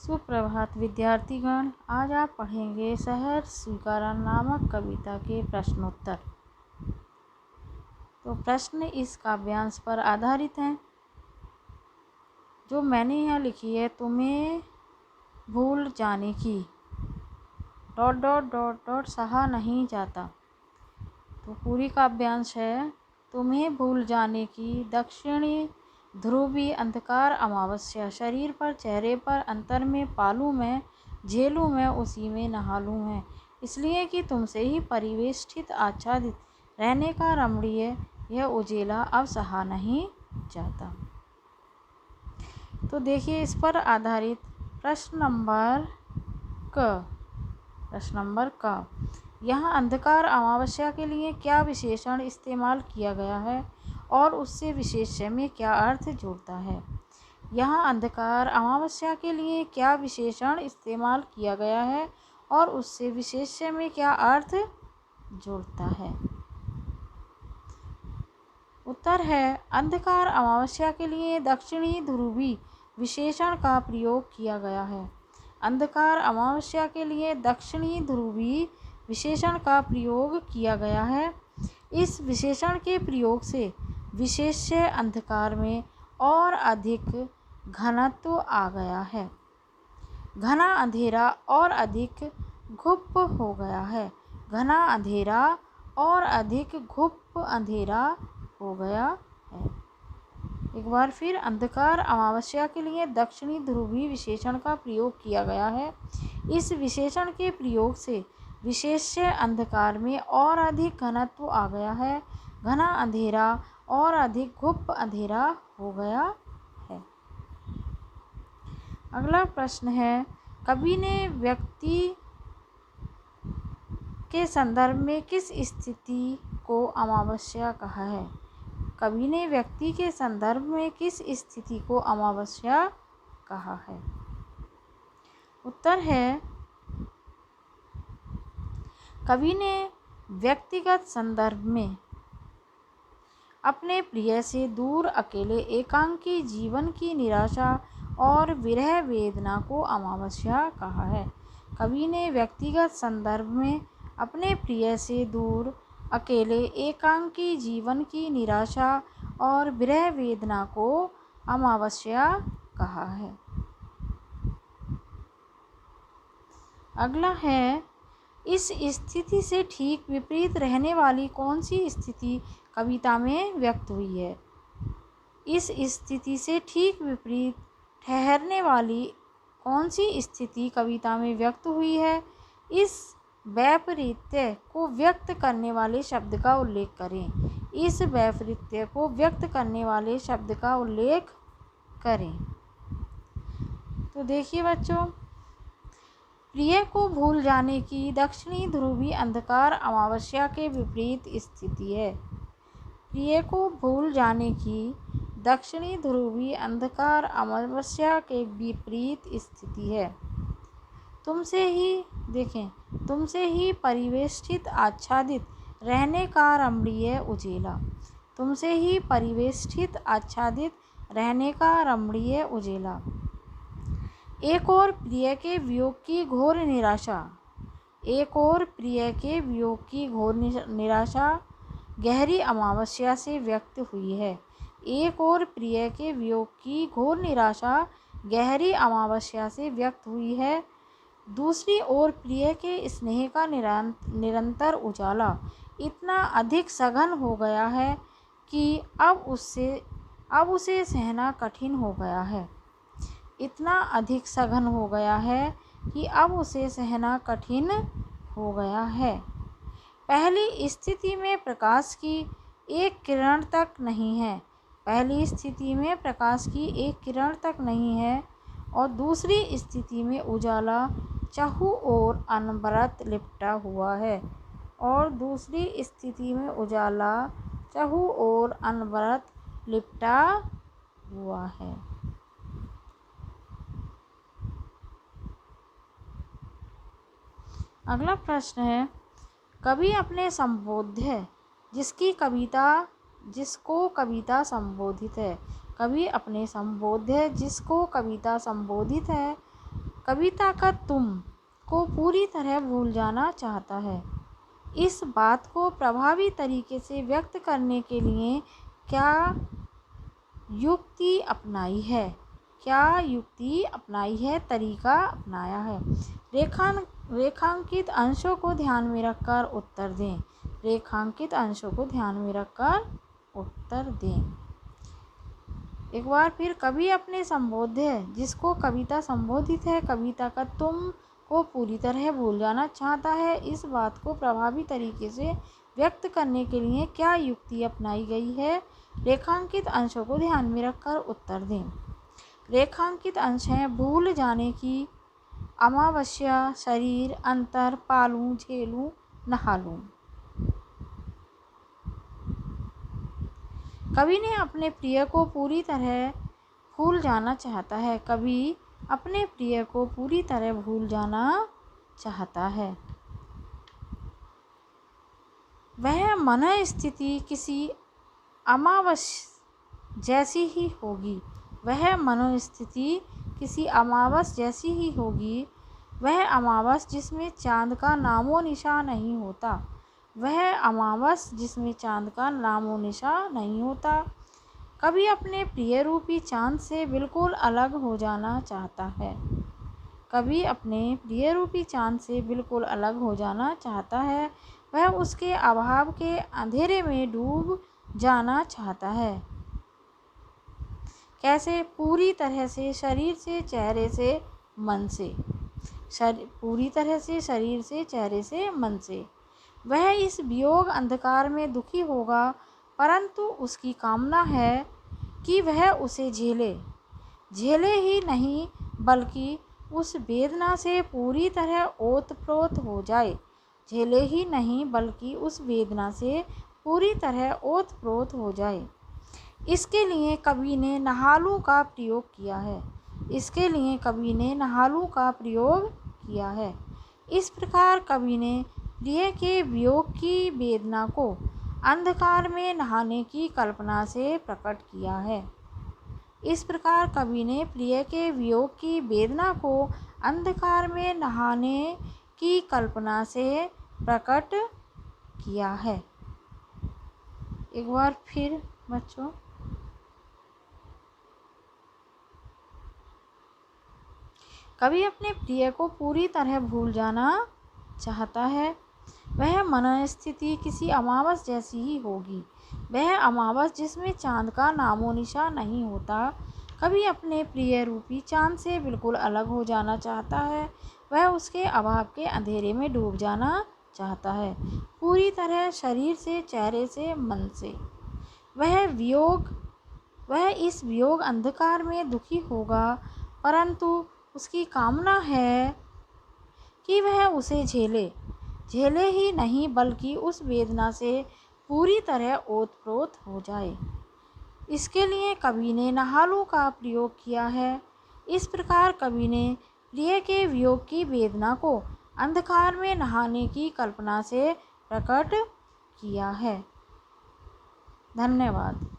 सुप्रभात विद्यार्थीगण, आज आप पढ़ेंगे शहर स्वीकारा नामक कविता के प्रश्नोत्तर। तो प्रश्न इस काव्यांश पर आधारित हैं जो मैंने यहाँ लिखी है। तुम्हें भूल जाने की ... सहा नहीं जाता। तो पूरी काव्यांश है। तुम्हें भूल जाने की दक्षिणी ध्रुवी अंधकार अमावस्या, शरीर पर चेहरे पर अंतर में पालूं मैं, झेलूं मैं उसी में नहालूं मैं, इसलिए कि तुमसे ही परिवेष्टित आच्छादित रहने का रमणीय यह उजेला अब सहा नहीं जाता। तो देखिए इस पर आधारित प्रश्न नंबर क। यहाँ अंधकार अमावस्या के लिए क्या विशेषण इस्तेमाल किया गया है और उससे विशेष्य में क्या अर्थ जुड़ता है। यहाँ अंधकार अमावस्या के लिए क्या विशेषण इस्तेमाल किया गया है और उससे विशेष्य में क्या अर्थ जुड़ता है। उत्तर है अंधकार अमावस्या के लिए दक्षिणी ध्रुवी विशेषण का प्रयोग किया गया है। अंधकार अमावस्या के लिए दक्षिणी ध्रुवी विशेषण का प्रयोग किया गया है। इस विशेषण के प्रयोग से विशेष्य अंधकार में और अधिक घनत्व आ गया है। घना अंधेरा और अधिक घुप हो गया है। घना अंधेरा और अधिक घुप अंधेरा हो गया है। एक बार फिर अंधकार अमावस्या के लिए दक्षिणी ध्रुवी विशेषण का प्रयोग किया गया है। इस विशेषण के प्रयोग से विशेष्य अंधकार में और अधिक घनत्व आ गया है। घना अंधेरा और अधिक घुप अंधेरा हो गया है। अगला प्रश्न है, कवि ने व्यक्ति के संदर्भ में किस स्थिति को अमावस्या कहा है। कवि ने व्यक्ति के संदर्भ में किस स्थिति को अमावस्या कहा है। उत्तर है कवि ने व्यक्तिगत संदर्भ में अपने प्रिय से दूर अकेले एकांकी जीवन की निराशा और विरह वेदना को अमावस्या कहा है। कवि ने व्यक्तिगत संदर्भ में अपने प्रिय से दूर अकेले एकांकी जीवन की निराशा और विरह वेदना को अमावस्या कहा है। अगला है, इस स्थिति से ठीक विपरीत रहने वाली कौन सी स्थिति कविता में व्यक्त हुई है। इस स्थिति से ठीक विपरीत ठहरने वाली कौन सी स्थिति कविता में व्यक्त हुई है। इस वैपरीत्य को व्यक्त करने वाले शब्द का उल्लेख करें। इस वैपरीत्य को व्यक्त करने वाले शब्द का उल्लेख करें। तो देखिए बच्चों, प्रिय को भूल जाने की दक्षिणी ध्रुवी अंधकार अमावस्या के विपरीत स्थिति है। प्रिय को भूल जाने की दक्षिणी ध्रुवी अंधकार अमावस्या के विपरीत स्थिति है। तुमसे ही परिवेष्टित आच्छादित रहने का रमणीय उजेला। तुमसे ही परिवेष्टित आच्छादित रहने का रमणीय उजेला। एक और प्रिय के वियोग की घोर निराशा। एक और प्रिय के वियोग की घोर निराशा गहरी अमावस्या से व्यक्त हुई है। एक और प्रिय के वियोग की घोर निराशा गहरी अमावस्या से व्यक्त हुई है। दूसरी ओर प्रिय के स्नेह का निरंतर उजाला इतना अधिक सघन हो गया है कि अब उसे सहना कठिन हो गया है। इतना अधिक सघन हो गया है कि अब उसे सहना कठिन हो गया है। पहली स्थिति में प्रकाश की एक किरण तक नहीं है। पहली स्थिति में प्रकाश की एक किरण तक नहीं है और दूसरी स्थिति में उजाला चहु ओर अनवरत लिपटा हुआ है। और दूसरी स्थिति में उजाला चहु ओर अनवरत लिपटा हुआ है। अगला प्रश्न है, कवि अपने संबोध्य जिसको कविता संबोधित है। कवि अपने संबोध्य जिसको कविता संबोधित है कविता का तुम को पूरी तरह भूल जाना चाहता है। इस बात को प्रभावी तरीके से व्यक्त करने के लिए क्या युक्ति अपनाई है? तरीका अपनाया है? रेखांकित अंशों को ध्यान में रखकर उत्तर दें। एक बार फिर, कवि अपने संबोध्य जिसको कविता संबोधित है, कविता का तुम को पूरी तरह भूल जाना चाहता है। इस बात को प्रभावी तरीके से व्यक्त करने के लिए क्या युक्ति अपनाई गई है? रेखांकित अंशों को ध्यान में रखकर उत्तर दें। रेखांकित अंश हैं भूल जाने की, अमावस्या, शरीर, अंतर, पालूं, झेलूं, नहालूं। कवि ने अपने प्रिय को पूरी तरह भूल जाना चाहता है। कवि अपने प्रिय को पूरी तरह भूल जाना चाहता है। वह मनोस्थिति किसी अमावस जैसी ही होगी। वह अमावस जिसमें चांद का नामो निशान नहीं होता। कभी अपने प्रिय रूपी चांद से बिल्कुल अलग हो जाना चाहता है। वह उसके अभाव के अंधेरे में डूब जाना चाहता है। कैसे? पूरी तरह से, शरीर से, चेहरे से, मन से। वह इस वियोग अंधकार में दुखी होगा, परंतु उसकी कामना है कि वह उसे झेले ही नहीं बल्कि उस वेदना से पूरी तरह ओतप्रोत हो जाए। इसके लिए कवि ने नहालू का प्रयोग किया है। इस प्रकार कवि ने प्रिय के वियोग की वेदना को अंधकार में नहाने की कल्पना से प्रकट किया है। एक बार फिर बच्चों, कवि अपने प्रिय को पूरी तरह भूल जाना चाहता है। वह मनोस्थिति किसी अमावस जैसी ही होगी। वह अमावस जिसमें चांद का नामो निशान नहीं होता। कवि अपने प्रिय रूपी चांद से बिल्कुल अलग हो जाना चाहता है। वह उसके अभाव के अंधेरे में डूब जाना चाहता है, पूरी तरह, शरीर से, चेहरे से, मन से। वह इस वियोग अंधकार में दुखी होगा, परंतु उसकी कामना है कि वह उसे झेले ही नहीं बल्कि उस वेदना से पूरी तरह ओतप्रोत हो जाए। इसके लिए कवि ने नहालू का प्रयोग किया है। इस प्रकार कवि ने प्रिय के वियोग की वेदना को अंधकार में नहाने की कल्पना से प्रकट किया है। धन्यवाद।